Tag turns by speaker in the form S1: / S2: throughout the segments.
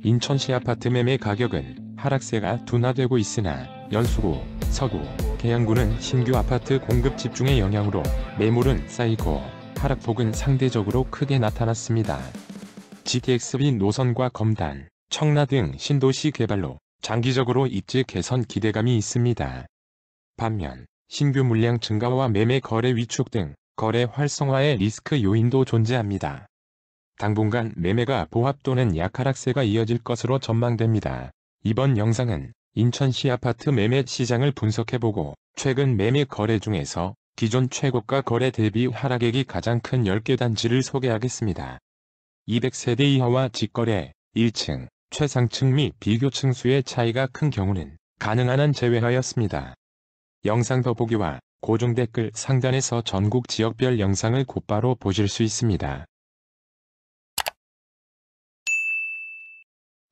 S1: 인천시 아파트 매매 가격은 하락세가 둔화되고 있으나 연수구, 서구, 계양구는 신규 아파트 공급 집중의 영향으로 매물은 쌓이고 하락폭은 상대적으로 크게 나타났습니다. GTX-B 노선과 검단, 청라 등 신도시 개발로 장기적으로 입지 개선 기대감이 있습니다. 반면 신규 물량 증가와 매매 거래 위축 등 거래 활성화의 리스크 요인도 존재합니다. 당분간 매매가 보합 또는 약하락세가 이어질 것으로 전망됩니다. 이번 영상은 인천시 아파트 매매 시장을 분석해보고 최근 매매 거래 중에서 기존 최고가 거래 대비 하락액이 가장 큰 10개 단지를 소개하겠습니다. 200세대 이하와 직거래, 1층, 최상층 및 비교층 수의 차이가 큰 경우는 가능한 한 제외하였습니다. 영상 더보기와 고정 댓글 상단에서 전국 지역별 영상을 곧바로 보실 수 있습니다.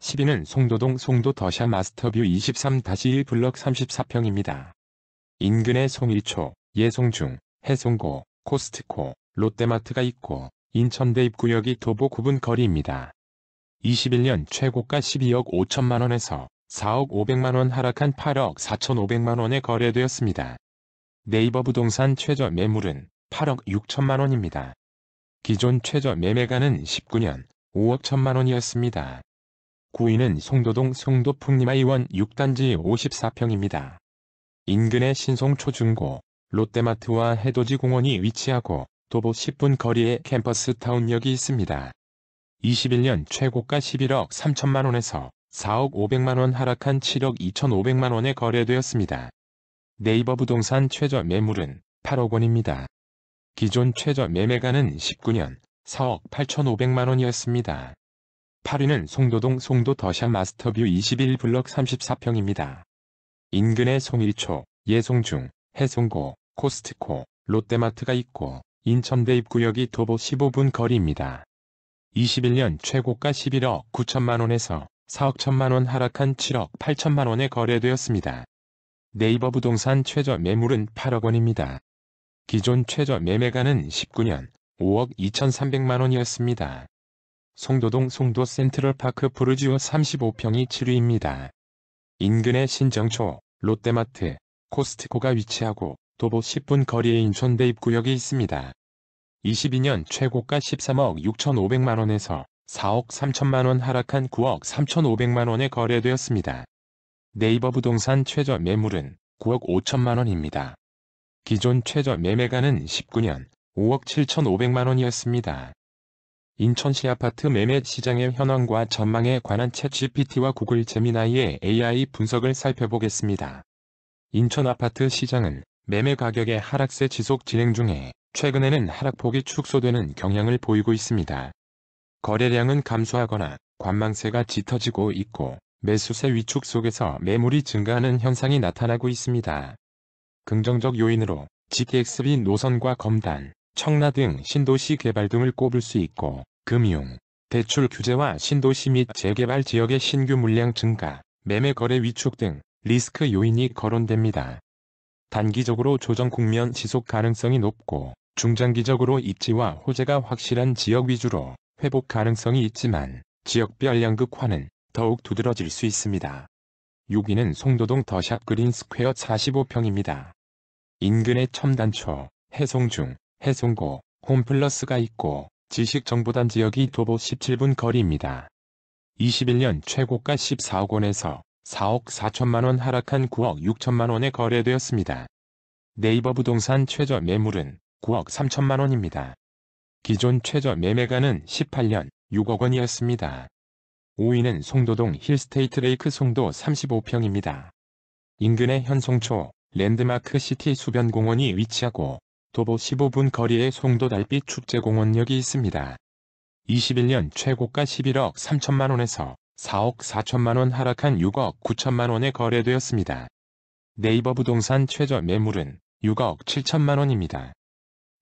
S1: 10위는 송도동 송도 더샵 마스터뷰 23-1 블럭 34평입니다. 인근에 송일초, 예송중, 해송고, 코스트코, 롯데마트가 있고 인천 대입구역이 도보 9분 거리입니다. 21년 최고가 12억 5천만원에서 4억 5백만원 하락한 8억 4천5백만원에 거래되었습니다. 네이버 부동산 최저 매물은 8억 6천만원입니다. 기존 최저 매매가는 19년 5억 1천만원이었습니다. 9위는 송도동 송도 풍림아이원 6단지 54평입니다. 인근에 신송초중고, 롯데마트와 해돋이공원이 위치하고 도보 10분 거리에 캠퍼스타운역이 있습니다. 21년 최고가 11억 3천만원에서 4억 5백만원 하락한 7억 2천5백만원에 거래되었습니다. 네이버 부동산 최저 매물은 8억 원입니다. 기존 최저 매매가는 19년 4억 8천5백만원이었습니다. 8위는 송도동 송도 더샵 마스터뷰 21 블럭 34평입니다. 인근에 송일초, 예송중, 해송고, 코스트코, 롯데마트가 있고 인천 대입구역이 도보 15분 거리입니다. 21년 최고가 11억 9천만원에서 4억 1천만원 하락한 7억 8천만원에 거래되었습니다. 네이버 부동산 최저 매물은 8억 원입니다. 기존 최저 매매가는 19년 5억 2천3백만원이었습니다. 송도동 송도 센트럴파크 푸르지오 35평이 7위입니다. 인근에 신정초, 롯데마트, 코스트코가 위치하고 도보 10분 거리에 인천 대입구역이 있습니다. 22년 최고가 13억 6천5백만원에서 4억 3천만원 하락한 9억 3천5백만원에 거래되었습니다. 네이버 부동산 최저 매물은 9억 5천만원입니다. 기존 최저 매매가는 19년 5억 7천5백만원이었습니다. 인천시 아파트 매매 시장의 현황과 전망에 관한 챗GPT와 구글 제미나이의 AI 분석을 살펴보겠습니다. 인천 아파트 시장은 매매 가격의 하락세 지속 진행 중에 최근에는 하락폭이 축소되는 경향을 보이고 있습니다. 거래량은 감소하거나 관망세가 짙어지고 있고 매수세 위축 속에서 매물이 증가하는 현상이 나타나고 있습니다. 긍정적 요인으로 GTX-B 노선과 검단, 청라 등 신도시 개발 등을 꼽을 수 있고 금융, 대출 규제와 신도시 및 재개발 지역의 신규 물량 증가, 매매 거래 위축 등 리스크 요인이 거론됩니다. 단기적으로 조정 국면 지속 가능성이 높고 중장기적으로 입지와 호재가 확실한 지역 위주로 회복 가능성이 있지만 지역별 양극화는 더욱 두드러질 수 있습니다. 6위는 송도동 더샵 그린스퀘어 45평입니다. 인근에 첨단초, 해송중, 해송고, 홈플러스가 있고 지식정보단 지역이 도보 17분 거리입니다. 21년 최고가 14억 원에서 4억 4천만원 하락한 9억 6천만원에 거래되었습니다. 네이버 부동산 최저 매물은 9억 3천만원입니다. 기존 최저 매매가는 18년 6억 원이었습니다. 5위는 송도동 힐스테이트 레이크 송도 35평입니다. 인근에 현송초, 랜드마크 시티 수변공원이 위치하고 도보 15분 거리에 송도 달빛 축제공원역이 있습니다. 21년 최고가 11억 3천만원에서 4억 4천만원 하락한 6억 9천만원에 거래되었습니다. 네이버 부동산 최저 매물은 6억 7천만원입니다.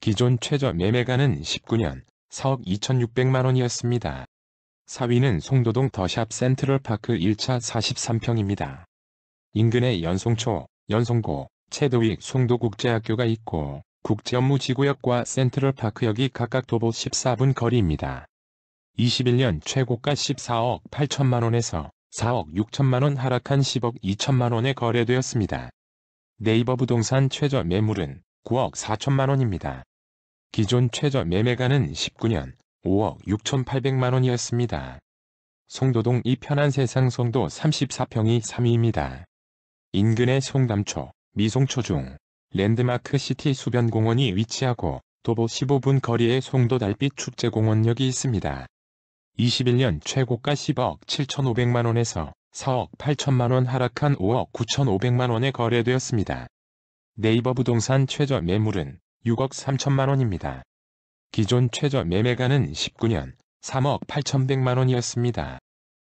S1: 기존 최저 매매가는 19년 4억 2천6백만원이었습니다. 4위는 송도동 더샵 센트럴파크 1차 43평입니다. 인근에 연송초, 연송고, 채도윅 송도국제학교가 있고 국제업무지구역과 센트럴파크역이 각각 도보 14분 거리입니다. 21년 최고가 14억 8천만원에서 4억 6천만원 하락한 10억 2천만원에 거래되었습니다. 네이버 부동산 최저 매물은 9억 4천만원입니다. 기존 최저 매매가는 19년 5억 6,800만원이었습니다. 송도동 이 편한 세상 송도 34평이 3위입니다. 인근의 송담초, 미송초 중 랜드마크 시티 수변공원이 위치하고 도보 15분 거리에 송도 달빛 축제공원역이 있습니다. 21년 최고가 10억 7,500만원에서 4억 8천만원 하락한 5억 9,500만원에 거래되었습니다. 네이버 부동산 최저 매물은 6억 3천만원입니다. 기존 최저 매매가는 19년 3억 8,100만원이었습니다.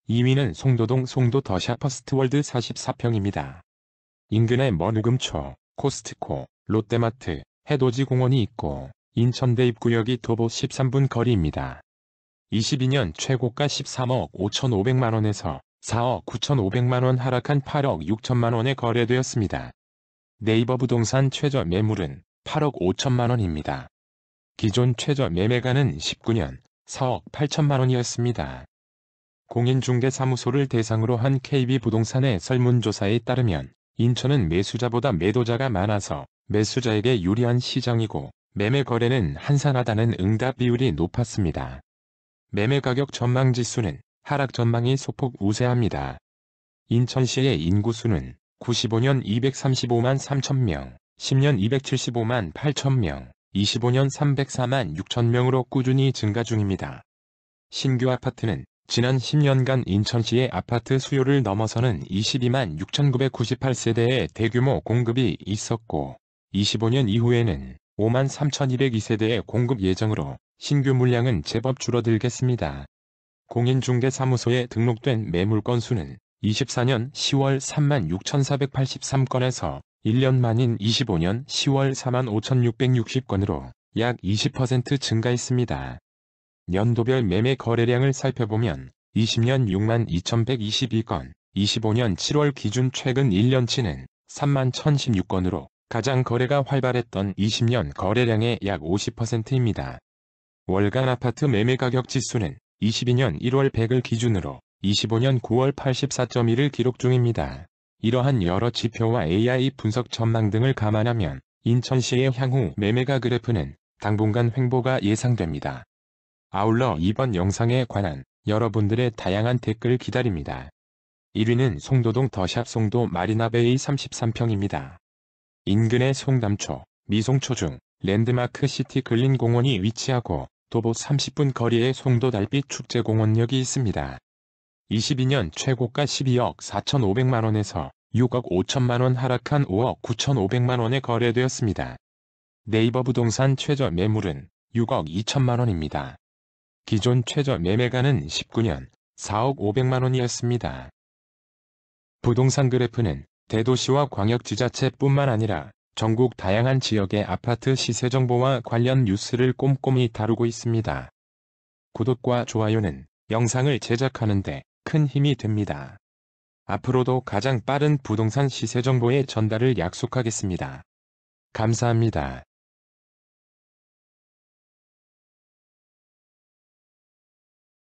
S1: 2위는 송도동 송도 더샤퍼스트월드 44평입니다. 인근에 머누금초, 코스트코, 롯데마트, 해돋이공원이 있고 인천 대입구역이 도보 13분 거리입니다. 22년 최고가 13억 5,500만원에서 4억 9,500만원 하락한 8억 6천만원에 거래되었습니다. 네이버 부동산 최저 매물은 8억 5천만원입니다. 기존 최저 매매가는 19년 4억 8천만원이었습니다. 공인중개사무소를 대상으로 한 KB부동산의 설문조사에 따르면 인천은 매수자보다 매도자가 많아서 매수자에게 유리한 시장이고 매매 거래는 한산하다는 응답 비율이 높았습니다. 매매가격 전망지수는 하락 전망이 소폭 우세합니다. 인천시의 인구수는 95년 235만 3천명, 10년 275만 8천명, 25년 304만 6천명으로 꾸준히 증가 중입니다. 신규 아파트는 지난 10년간 인천시의 아파트 수요를 넘어서는 22만 6,998세대의 대규모 공급이 있었고 25년 이후에는 5만 3,202세대의 공급 예정으로 신규 물량은 제법 줄어들겠습니다. 공인중개사무소에 등록된 매물 건수는 24년 10월 3만 6,483건에서 1년 만인 25년 10월 4만 5,660건으로 약 20% 증가했습니다. 연도별 매매 거래량을 살펴보면 20년 6만 2,122건, 25년 7월 기준 최근 1년치는 3만 1,016건으로 가장 거래가 활발했던 20년 거래량의 약 50%입니다. 월간 아파트 매매 가격 지수는 22년 1월 100을 기준으로 25년 9월 84.1을 기록 중입니다. 이러한 여러 지표와 AI 분석 전망 등을 감안하면 인천시의 향후 매매가 그래프는 당분간 횡보가 예상됩니다. 아울러 이번 영상에 관한 여러분들의 다양한 댓글 기다립니다. 1위는 송도동 더샵 송도 마리나베이 33평입니다. 인근의 송담초, 미송초 중 랜드마크 시티 근린공원이 위치하고 도보 30분 거리에 송도 달빛 축제공원역이 있습니다. 22년 최고가 12억 4,500만원에서 6억 5천만원 하락한 5억 9,500만원에 거래되었습니다. 네이버 부동산 최저 매물은 6억 2천만원입니다. 기존 최저 매매가는 19년 4억 500만원이었습니다. 부동산 그래프는 대도시와 광역지자체뿐만 아니라 전국 다양한 지역의 아파트 시세 정보와 관련 뉴스를 꼼꼼히 다루고 있습니다. 구독과 좋아요는 영상을 제작하는 데 큰 힘이 됩니다. 앞으로도 가장 빠른 부동산 시세 정보의 전달을 약속하겠습니다. 감사합니다.